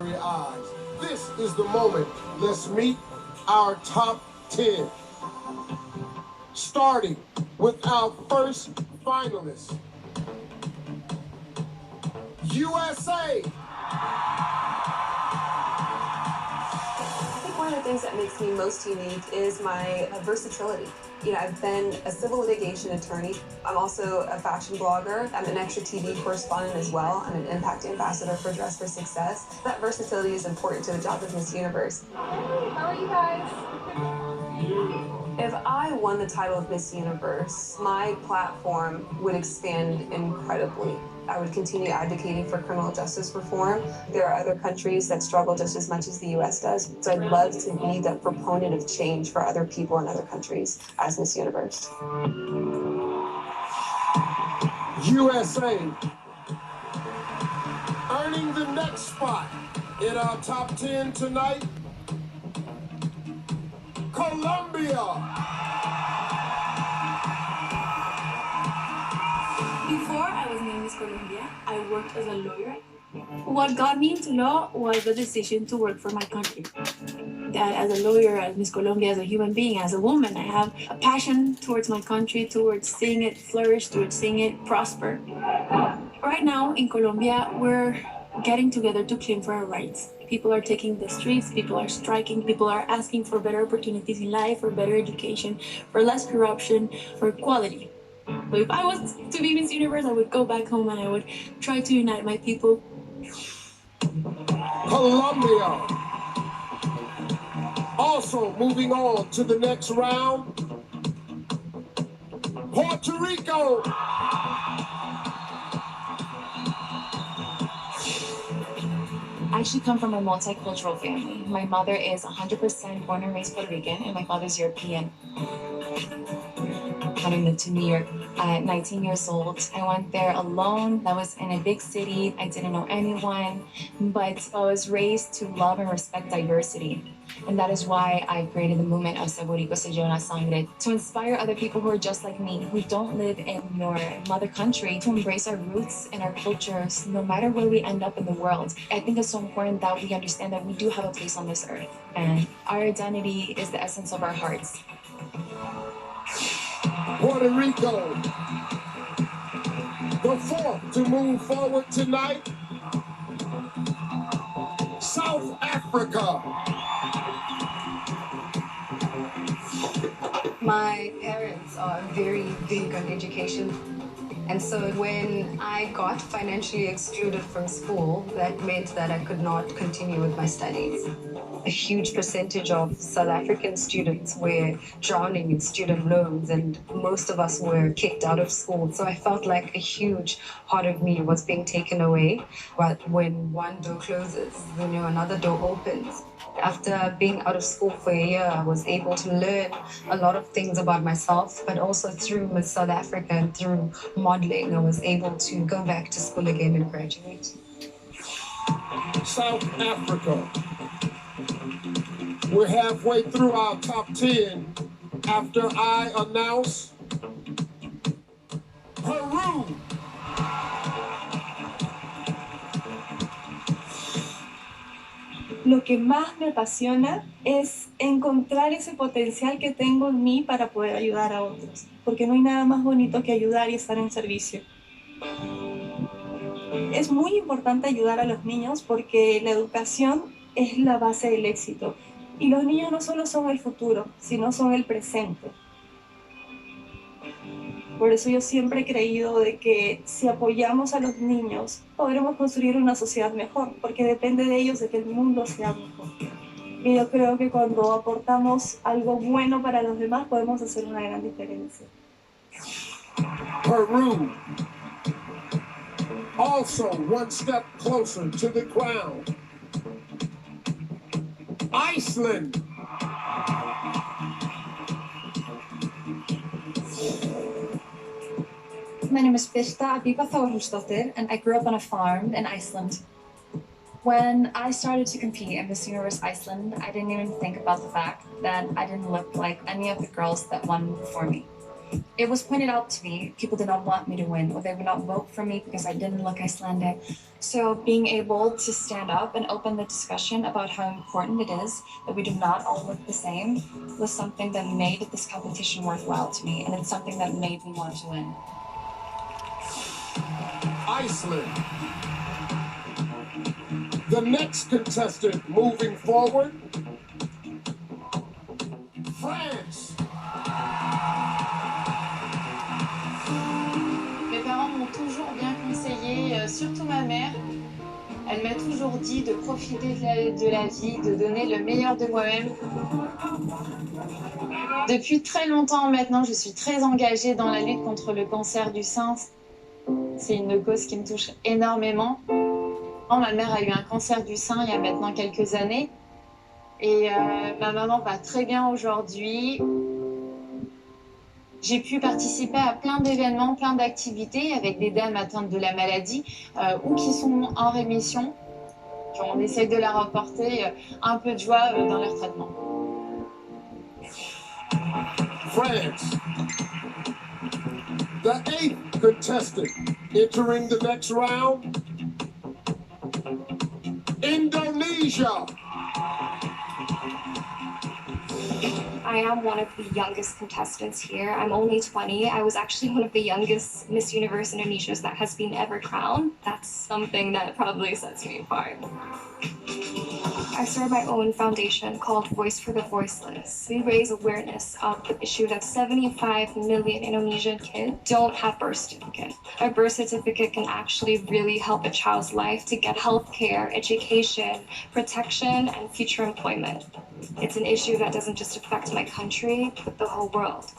very eyes. This is the moment. Let's meet our top 10. Starting with our first finalist, USA. One of the things that makes me most unique is my versatility. You know, I've been a civil litigation attorney. I'm also a fashion blogger. I'm an extra TV correspondent as well. I'm an impact ambassador for Dress for Success. That versatility is important to the job of Miss Universe. How are you guys? If I won the title of Miss Universe, my platform would expand incredibly. I would continue advocating for criminal justice reform. There are other countries that struggle just as much as the US does. So I'd love to be the proponent of change for other people in other countries as Miss Universe. USA. Earning the next spot in our top 10 tonight, Colombia. Before I was named Miss Colombia, I worked as a lawyer. What got me into law was the decision to work for my country. That as a lawyer, as Miss Colombia, as a human being, as a woman, I have a passion towards my country, towards seeing it flourish, towards seeing it prosper. Right now in Colombia, we're getting together to claim for our rights. People are taking the streets, people are striking, people are asking for better opportunities in life, for better education, for less corruption, for equality. So if I was to be Miss Universe, I would go back home and I would try to unite my people. Colombia. Also moving on to the next round, Puerto Rico. I actually come from a multicultural family. My mother is 100% born and raised Puerto Rican, and my father's European. I moved to New York at 19 years old. I went there alone. I was in a big city. I didn't know anyone, but I was raised to love and respect diversity. And that is why I created the movement of Se Boricua Se Lleva la Sangre, to inspire other people who are just like me, who don't live in your mother country, to embrace our roots and our cultures, no matter where we end up in the world. I think it's so important that we understand that we do have a place on this earth, and our identity is the essence of our hearts. Puerto Rico. The fourth to move forward tonight, South Africa. My parents are very big on education. And so when I got financially excluded from school, that meant that I could not continue with my studies. A huge percentage of South African students were drowning in student loans, and most of us were kicked out of school. So I felt like a huge part of me was being taken away. But when one door closes, another door opens. After being out of school for a year, I was able to learn a lot of things about myself, but also through Miss South Africa and through modeling, I was able to go back to school again and graduate. South Africa. We're halfway through our top 10 after I announce Peru. Lo que más me apasiona es encontrar ese potencial que tengo en mí para poder ayudar a otros, porque no hay nada más bonito que ayudar y estar en servicio. Es muy importante ayudar a los niños porque la educación es la base del éxito. Y los niños no solo son el futuro, sino son el presente. Por eso yo siempre he creído de que si apoyamos a los niños, podremos construir una sociedad mejor, porque depende de ellos de que el mundo sea mejor. Y yo creo que cuando aportamos algo bueno para los demás, podemos hacer una gran diferencia. Peru. Also one step closer to the crown. Iceland. My name is Birta Abiba Þórhallsdóttir, and I grew up on a farm in Iceland. When I started to compete in Miss Universe Iceland, I didn't even think about the fact that I didn't look like any of the girls that won before me. It was pointed out to me, people did not want me to win, or they would not vote for me because I didn't look Icelandic. So being able to stand up and open the discussion about how important it is that we do not all look the same was something that made this competition worthwhile to me, and it's something that made me want to win. Iceland. The next contestant moving forward, France. Mes parents m'ont toujours bien conseillé, surtout ma mère. Elle m'a toujours dit de profiter de la vie, de donner le meilleur de moi-même. Depuis très longtemps maintenant, je suis très engagée dans la lutte contre le cancer du sein. C'est une cause qui me touche énormément. Ma mère a eu un cancer du sein il y a maintenant quelques années. Et ma maman va très bien aujourd'hui. J'ai pu participer à plein d'événements, plein d'activités avec des dames atteintes de la maladie ou qui sont en rémission. On essaye de leur apporter un peu de joie dans leur traitement. France. The 8th contestant entering the next round, Indonesia. I am one of the youngest contestants here. I'm only 20. I was actually one of the youngest Miss Universe Indonesias that has been ever crowned. That's something that probably sets me apart. I started my own foundation called Voice for the Voiceless. We raise awareness of the issue that 75 million Indonesian kids don't have birth certificate. A birth certificate can actually really help a child's life to get healthcare, education, protection, and future employment. It's an issue that doesn't just affect my country, but the whole world.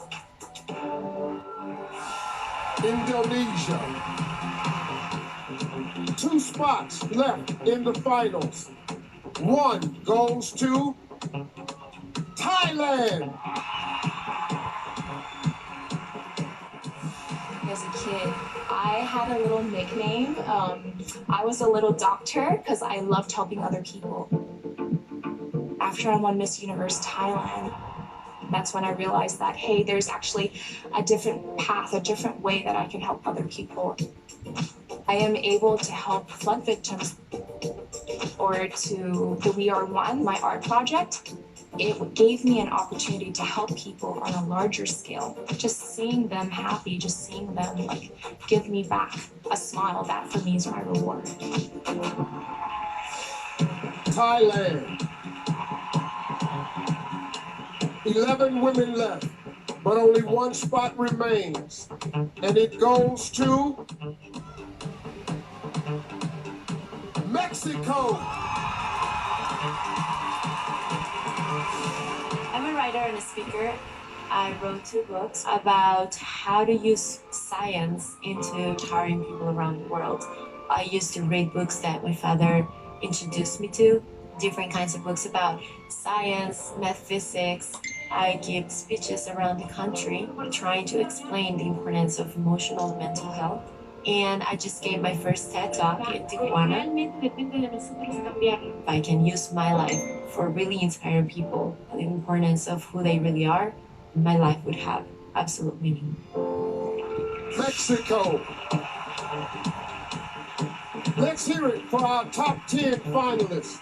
Indonesia. 2 spots left in the finals. 1 goes to Thailand. As a kid, I had a little nickname. I was a little doctor because I loved helping other people. After I won Miss Universe Thailand, that's when I realized that, hey, there's actually a different path, a different way that I can help other people. I am able to help flood victims or to the We Are One, my art project. It gave me an opportunity to help people on a larger scale. Just seeing them happy, just seeing them give me back a smile, that for me is my reward. Thailand. 11 women left, but only 1 spot remains. And it goes to Mexico. I'm a writer and a speaker. I wrote 2 books about how to use science into empowering people around the world. I used to read books that my father introduced me to, different kinds of books about science, math, physics. I give speeches around the country trying to explain the importance of emotional and mental health. And I just gave my first TED Talk in Tijuana. If I can use my life for really inspiring people, the importance of who they really are, my life would have absolute meaning. Mexico. Let's hear it for our top 10 finalists.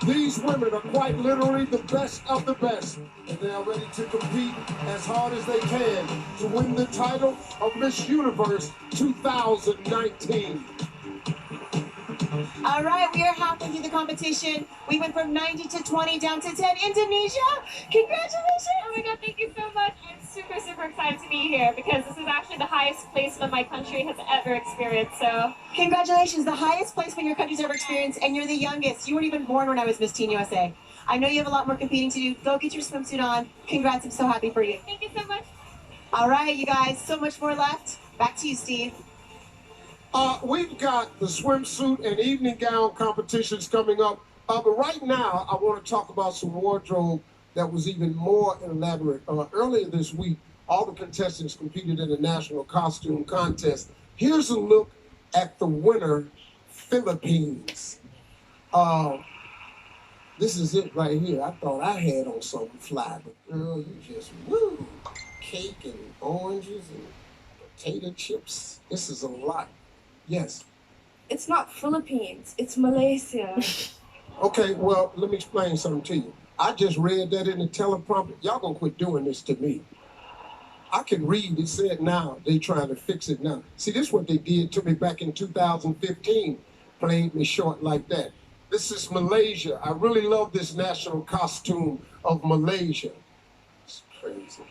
These women are quite literally the best of the best, and they are ready to compete as hard as they can to win the title of Miss Universe 2019. All right, we are halfway through the competition. We went from 90 to 20 down to 10. Indonesia, congratulations! Oh my God, thank you so much. I'm super, super excited to be here because this is actually the highest placement my country has ever experienced. So, congratulations, the highest placement your country's ever experienced, and you're the youngest. You weren't even born when I was Miss Teen USA. I know you have a lot more competing to do. Go get your swimsuit on. Congrats, I'm so happy for you. thank you so much. All right, you guys, so much more left. Back to you, Steve. We've got the swimsuit and evening gown competitions coming up. But right now, I want to talk about some wardrobe that was even more elaborate. Earlier this week, all the contestants competed in a national costume contest. Here's a look at the winner, Philippines. This is it right here. I thought I had on something fly, but girl, you just, woo, cake and oranges and potato chips. This is a lot. Yes. It's not Philippines, it's Malaysia. Okay, well, let me explain something to you. I just read that in the teleprompter. Y'all gonna quit doing this to me. I can read, it said now, they trying to fix it now. See, this is what they did to me back in 2015, played me short like that. This is Malaysia. I really love this national costume of Malaysia. It's crazy.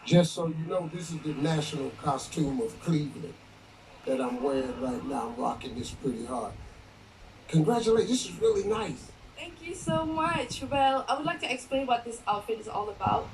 Just so you know, this is the national costume of Cleveland that I'm wearing right now. I'm rocking this pretty hard. Congratulations, this is really nice. Thank you so much. Well, I would like to explain what this outfit is all about.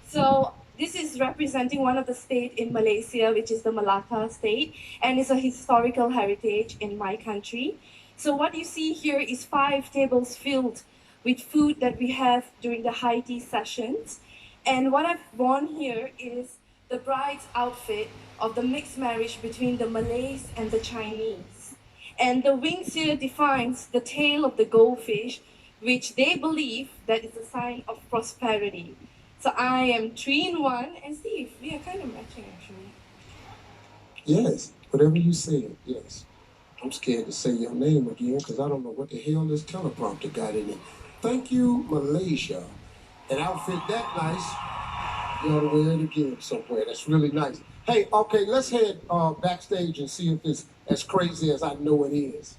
So, this is representing one of the states in Malaysia, which is the Malacca state, and it's a historical heritage in my country. So what you see here is 5 tables filled with food that we have during the high tea sessions. And what I've worn here is the bride's outfit of the mixed marriage between the Malays and the Chinese. And the wings here defines the tail of the goldfish, which they believe that is a sign of prosperity. So I am 3 in 1, and Steve, we are kind of matching actually. Yes, whatever you said, yes. I'm scared to say your name again because I don't know what the hell this teleprompter got in it. Thank you, Malaysia. An outfit that nice, you ought to wear it again somewhere. That's really nice. Hey, okay, let's head backstage and see if it's as crazy as I know it is.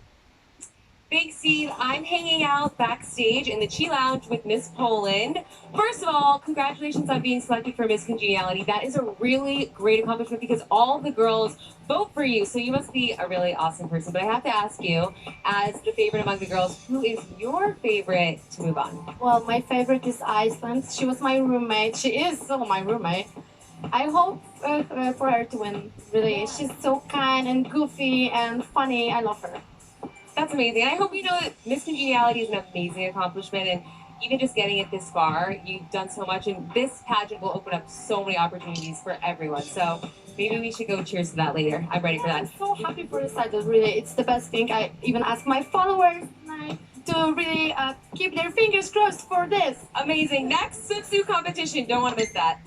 Big Steve, I'm hanging out backstage in the Chi Lounge with Miss Poland. First of all, congratulations on being selected for Miss Congeniality. That is a really great accomplishment because all the girls vote for you, so you must be a really awesome person. But I have to ask you, as the favorite among the girls, who is your favorite to move on? Well, my favorite is Iceland. She was my roommate. She is still my roommate. I hope for her to win, really. She's so kind and goofy and funny. I love her. That's amazing. I hope you know that Miss Congeniality is an amazing accomplishment, and even just getting it this far, you've done so much, and this pageant will open up so many opportunities for everyone. So maybe we should go cheers to that later. I'm ready for that. I'm so happy for this title, really. It's the best thing. I even asked my followers tonight to really keep their fingers crossed for this. Amazing. Next swimsuit competition. Don't want to miss that.